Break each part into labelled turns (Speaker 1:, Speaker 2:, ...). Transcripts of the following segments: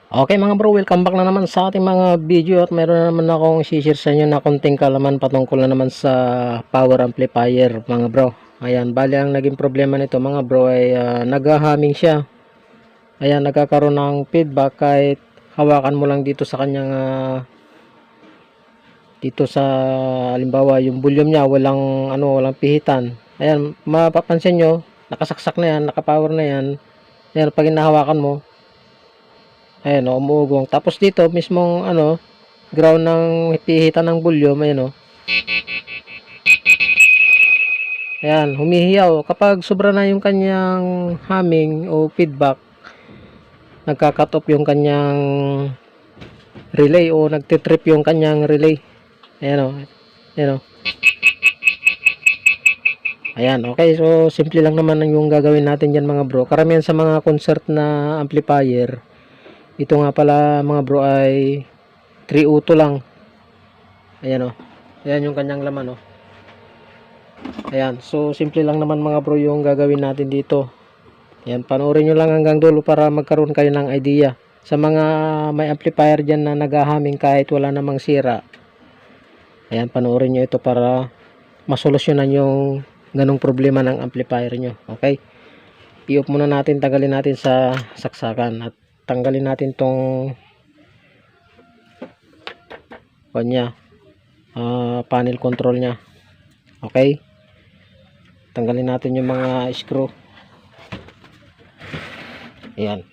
Speaker 1: Okay mga bro, welcome back na naman sa ating mga video at meron na naman akong i-share sa inyo na konting kalaman patungkol na naman sa power amplifier mga bro. Ayan, bali ang naging problema nito mga bro ay nag-humming siya. Ayan, nagkakaroon ng feedback kahit hawakan mo lang dito sa kanyang dito sa halimbawa yung volume niya walang pihitan. Ayan, mapapansin nyo, nakasaksak na yan, nakapower na yan. Ayan, pag hinahawakan mo, ayan o, umuugong. Tapos dito, mismong ground ng pihitan ng volume, ayan o. Ayan, humihiyaw. Kapag sobra na yung kanyang humming o feedback, nagka-cut off yung kanyang relay o nagtitrip yung kanyang relay. Ayan o. Ayan o. Ayan, okay. So, simple lang naman yung gagawin natin dyan mga bro. Karamihan sa mga concert na amplifier, ito nga pala mga bro ay 3 auto lang. Ayan o. Ayan yung kanyang laman o. Ayan. So, simple lang naman mga bro yung gagawin natin dito. Ayan. Panoorin nyo lang hanggang dulo para magkaroon kayo ng idea. Sa mga may amplifier dyan na naghahaming kahit wala namang sira. Ayan. Panoorin nyo ito para masolusyonan yung ganong problema ng amplifier nyo. Okay. I-off muna natin. Tanggalin natin sa saksakan. At tanggalin natin tong panel control nya. Okay. Tanggalin natin yung mga screw. Ayan.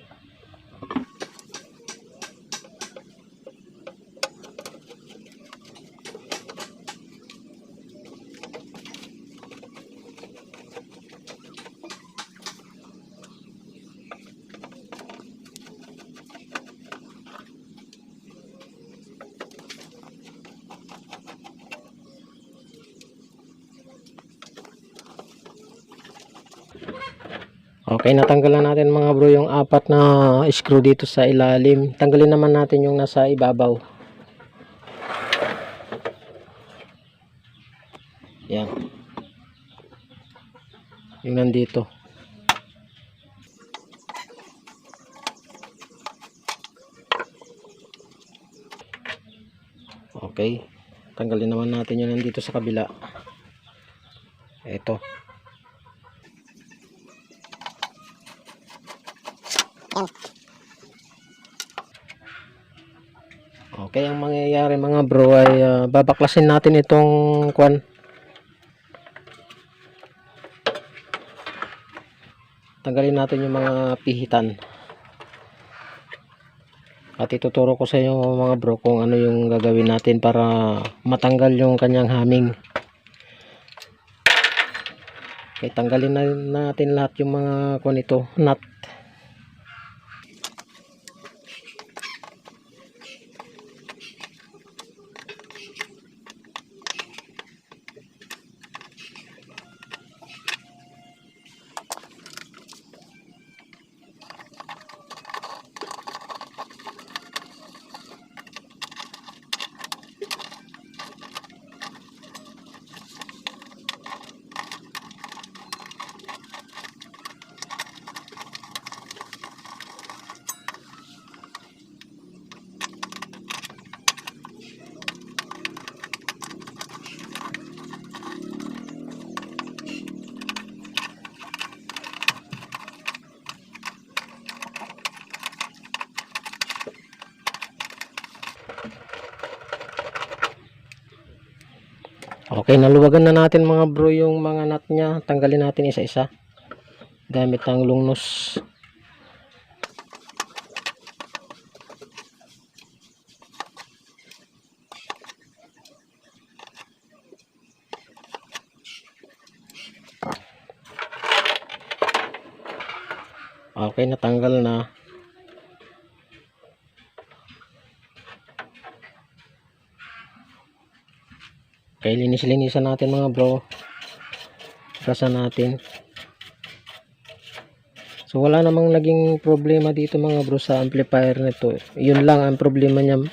Speaker 1: Okay, natanggalan natin mga bro yung 4 na screw dito sa ilalim. Tanggalin naman natin yung nasa ibabaw. Yan. Yung nandito. Okay. Tanggalin naman natin yung nandito sa kabila. Ito. Okay, ang mangyayari mga bro ay babaklasin natin itong tanggalin natin yung mga pihitan. At ituturo ko sa inyo mga bro kung ano yung gagawin natin para matanggal yung kanyang humming. Okay, tanggalin na natin lahat yung mga nut. Okay, naluwagan na natin mga bro yung mga nut nya. Tanggalin natin isa-isa gamit ang long nose. Okay, natanggal na. Okay, linis-linisan natin mga bro. Gasan natin. So wala namang naging problema dito mga bro sa amplifier nito. Yun lang ang problema niya.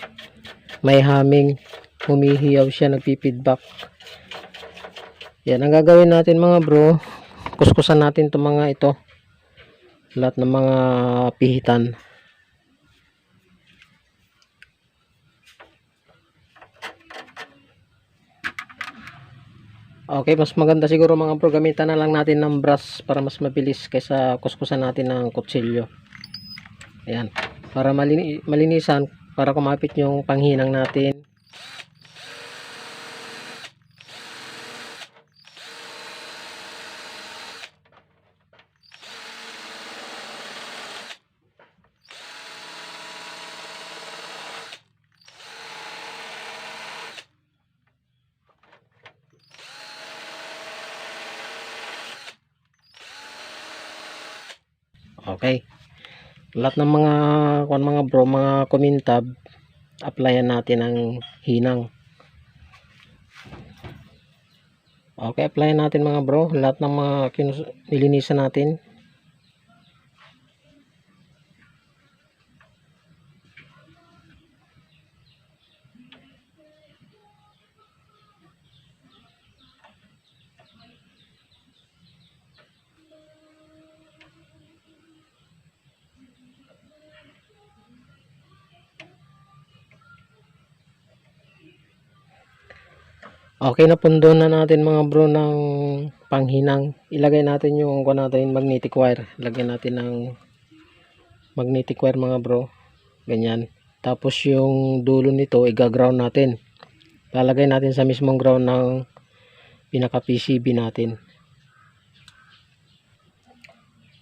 Speaker 1: May humming, humihiyaw siya, nagpi-feedback. Yan ang gagawin natin mga bro. Kuskusan natin 'tong mga ito. Lahat ng mga pihitan. Okay, mas maganda siguro mga bro, gamitan na lang natin ng brush para mas mabilis kaysa kuskusan natin ng kutsilyo. Ayan, para malinisan, para kumapit yung panghinang natin. Okay. Lahat ng mga bro, mga kumintab, applyan natin ang hinang. Okay, applyan natin mga bro, lahat ng mga nilinisan natin. Okay, napundo na natin mga bro ng panghinang. Ilagay natin yung magnetic wire. Lagyan natin ng magnetic wire mga bro. Ganyan. Tapos yung dulo nito i-ground natin. Lalagay natin sa mismong ground ng pinaka PCB natin.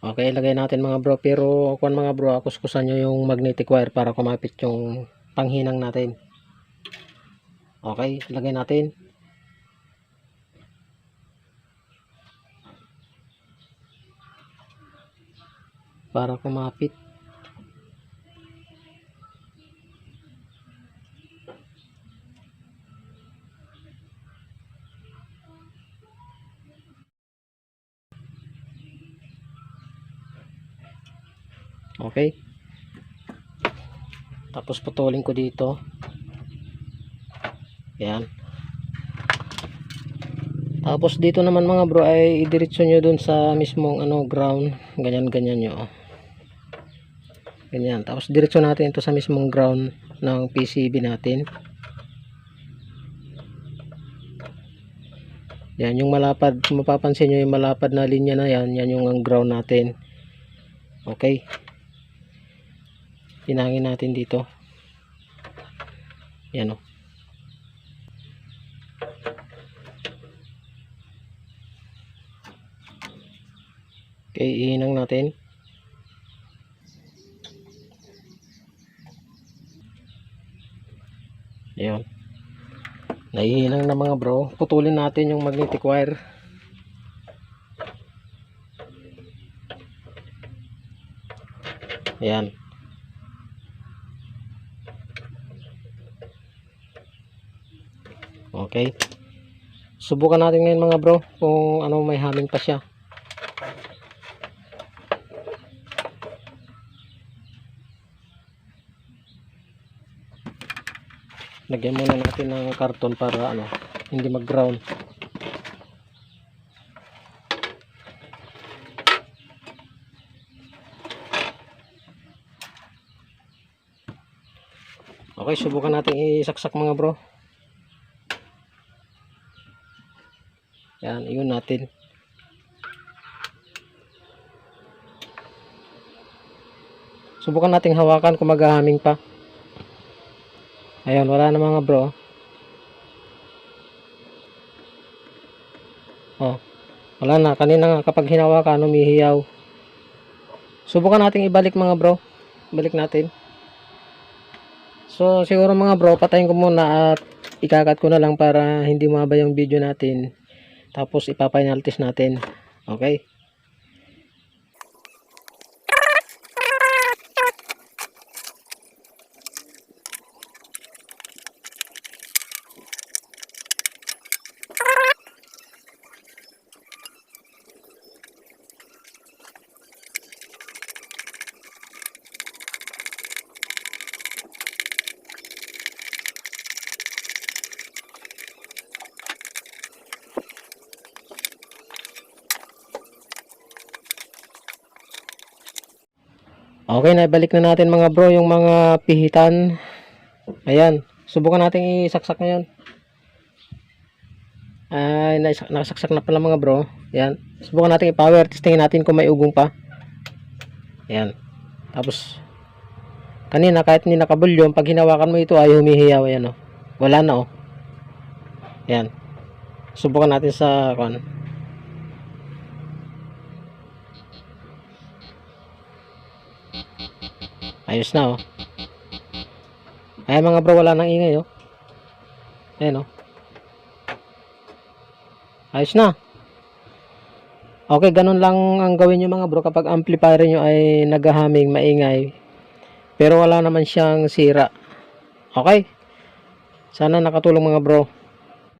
Speaker 1: Okay, ilagay natin mga bro. Pero kung mga bro, kuskusan nyo yung magnetic wire para kumapit yung panghinang natin. Okay, ilagay natin. Para kumapit. Okay. Tapos putulin ko dito. Yan. Tapos dito naman mga bro ay idiretso nyo dun sa mismong ground. Ganyan nyo. Ganyan. Tapos diretso natin ito sa mismong ground ng PCB natin. Yan yung malapad. Kung mapapansin nyo yung malapad na linya na yan. Yan yung ang ground natin. Okay. Hinangin natin dito. Yan o. Okay, ihinang natin. Ayan. Naihinang na mga bro. Putulin natin yung magnetic wire. Ayan. Okay. Subukan natin ngayon mga bro kung may hangin pa siya. Lagyan muna natin ng karton para hindi mag-ground. Okay, subukan natin isaksak mga bro. Yan, iyon natin. Subukan nating hawakan kung maghahaming pa. Ayun, wala na mga bro. Oh, wala na. Kanina nga kapag hinawakan, umihiyaw. Subukan nating ibalik mga bro. Balik natin. So, siguro mga bro, patayin ko muna at ikakat ko na lang para hindi mababa yung video natin. Tapos ipapainaltis natin. Okay? Okay, naibalik na natin mga bro yung mga pihitan. Ayan, subukan natin isaksak ngayon. Ay, nakasaksak na pala mga bro. Yan. Subukan natin i-power. Testingin natin kung may ugong pa. Yan. Tapos, kanina kahit hindi nakabulyon, pag hinawakan mo ito ay humihiyaw. Yan, oh. Wala na, oh. Yan. Subukan natin sa kan. Ayos na, oh. Ay mga bro, wala nang ingay, oh. Ayan, oh. Ayos na. Okay, ganun lang ang gawin nyo mga bro kapag amplifier nyo ay naghahaming, maingay. Pero wala naman siyang sira. Okay? Sana nakatulong mga bro.